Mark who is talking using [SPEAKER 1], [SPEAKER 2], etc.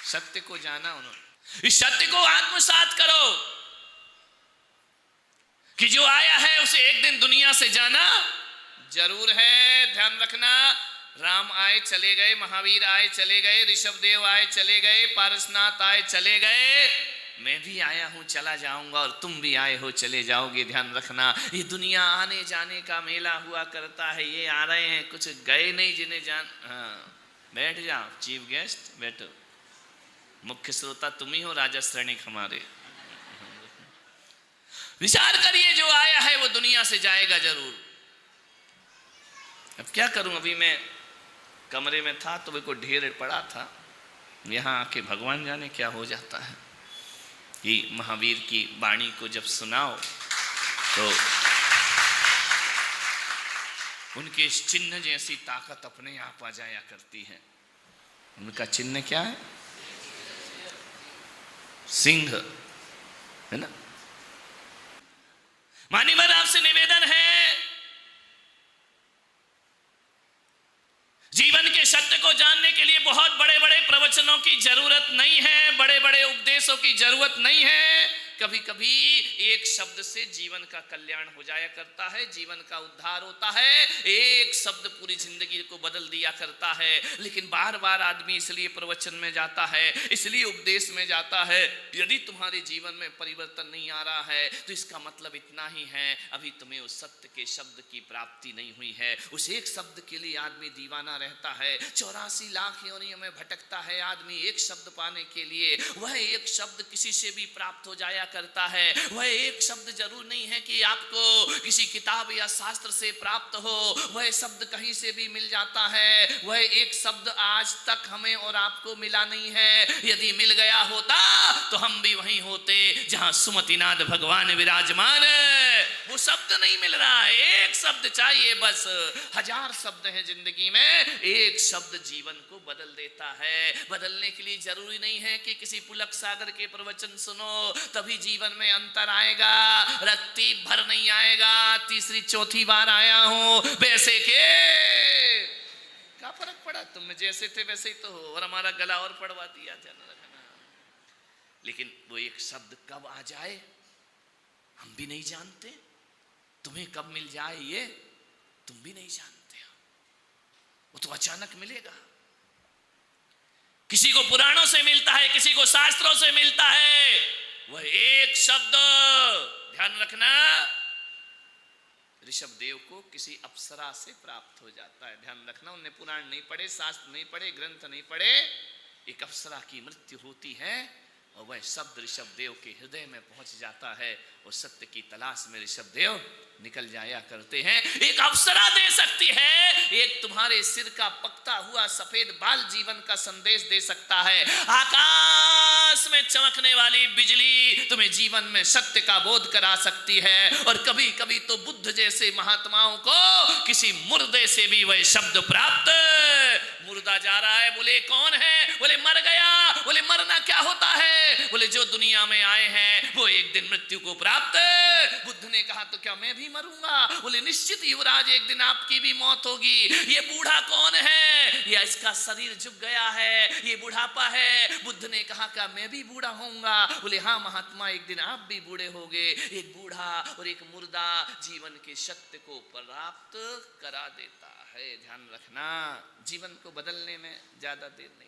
[SPEAKER 1] सत्य को जाना उन्होंने। इस सत्य को आत्मसात करो कि जो आया है उसे एक दिन दुनिया से जाना जरूर है। ध्यान रखना, राम आए चले गए, महावीर आए चले गए, ऋषभदेव आए चले गए, पारसनाथ आए चले गए, मैं भी आया हूं चला जाऊंगा और तुम भी आए हो चले जाओगे। ध्यान रखना, ये दुनिया आने जाने का मेला हुआ करता है। ये आ रहे हैं, कुछ गए नहीं जिन्हें जान। हाँ, बैठ जाओ चीफ गेस्ट, बैठो। मुख्य श्रोता तुम ही हो, राजा श्रेणिक हमारे। विचार करिए, जो आया है वो दुनिया से जाएगा जरूर। अब क्या करूं, अभी मैं कमरे में था तो कोई ढेर पड़ा था, यहां आके भगवान जाने क्या हो जाता है कि महावीर की वाणी को जब सुनाओ तो उनके इस चिन्ह जैसी ताकत अपने आप आ जाया करती है। उनका चिन्ह क्या है? सिंह, है ना। मान्यवर, आपसे निवेदन है, जीवन के सत्य को जानने के लिए बहुत बड़े बड़े प्रवचनों की जरूरत नहीं है, बड़े बड़े उपदेशों की जरूरत नहीं है। कभी कभी एक शब्द से जीवन का कल्याण हो जाया करता है, जीवन का उद्धार होता है। एक शब्द पूरी जिंदगी को बदल दिया करता है। लेकिन बार बार आदमी इसलिए प्रवचन में जाता है, इसलिए उपदेश में जाता है, यदि तुम्हारे जीवन में परिवर्तन नहीं आ रहा है तो इसका मतलब इतना ही है, अभी तुम्हें उस सत्य के शब्द की प्राप्ति नहीं हुई है। उस एक शब्द के लिए आदमी दीवाना रहता है, 84 लाख योनियों में भटकता है आदमी एक शब्द पाने के लिए। वह एक शब्द किसी से भी प्राप्त हो जाया करता है। वह एक शब्द जरूर नहीं है कि आपको किसी किताब या शास्त्र से प्राप्त हो, वह शब्द कहीं से भी मिल जाता है। वह एक शब्द आज तक हमें और आपको मिला नहीं है। यदि मिल गया होता तो हम भी वहीं होते जहां सुमतिनाथ भगवान विराजमान है। वो शब्द नहीं मिल रहा है, एक शब्द चाहिए बस। 1000 शब्द हैं जिंदगी में, एक शब्द जीवन को बदल देता है। बदलने के लिए जरूरी नहीं है कि किसी पुलक सागर के प्रवचन सुनो तभी जीवन में अंतर आएगा। रत्ती भर नहीं आएगा, तीसरी चौथी बार आया हूं, वैसे के क्या फर्क पड़ा, तुम जैसे थे वैसे ही तो हो, और हमारा गला और पड़वा दिया। ध्यान रखना, लेकिन वो एक शब्द कब आ जाए हम भी नहीं जानते, तुम्हें कब मिल जाए ये तुम भी नहीं जानते हो। वो तो अचानक मिलेगा। किसी को पुराणों से मिलता है, किसी को शास्त्रों से मिलता है। वह एक शब्द, ध्यान रखना, ऋषभदेव को किसी अप्सरा से प्राप्त हो जाता है। ध्यान रखना, उन्हें पुराण नहीं पढ़े, शास्त्र नहीं पढ़े, ग्रंथ नहीं पढ़े, एक अप्सरा की मृत्यु होती है और वह शब्द ऋषभदेव के हृदय में पहुंच जाता है और सत्य की तलाश में ऋषभदेव निकल जाया करते हैं। एक अप्सरा दे सकती है, एक तुम्हारे सिर का पकता हुआ सफेद बाल जीवन का संदेश दे सकता है। आकाश में चमकने वाली बिजली तुम्हें जीवन में सत्य का बोध करा सकती है। और कभी कभी तो बुद्ध जैसे महात्माओं को किसी मुर्दे से भी वह शब्द प्राप्त। मुर्दा जा रहा है, बोले कौन है, बोले मर गया। बोले मरना क्या होता है, बोले जो दुनिया में आए हैं वो एक दिन मृत्यु को प्राप्त। बुद्ध ने कहा तो क्या मैं भी मरूंगा, बोले निश्चित युवराज एक दिन आपकी भी मौत होगी। ये बूढ़ा कौन है, या इसका शरीर झुक गया है, ये बुढ़ापा है। बुद्ध ने कहा क्या मैं भी बूढ़ा होऊंगा, बोले हाँ महात्मा एक दिन आप भी बूढ़े होगे। एक बूढ़ा और एक मुर्दा जीवन के सत्य को प्राप्त करा देता है। ध्यान रखना, जीवन को बदलने में ज्यादा देर नहीं।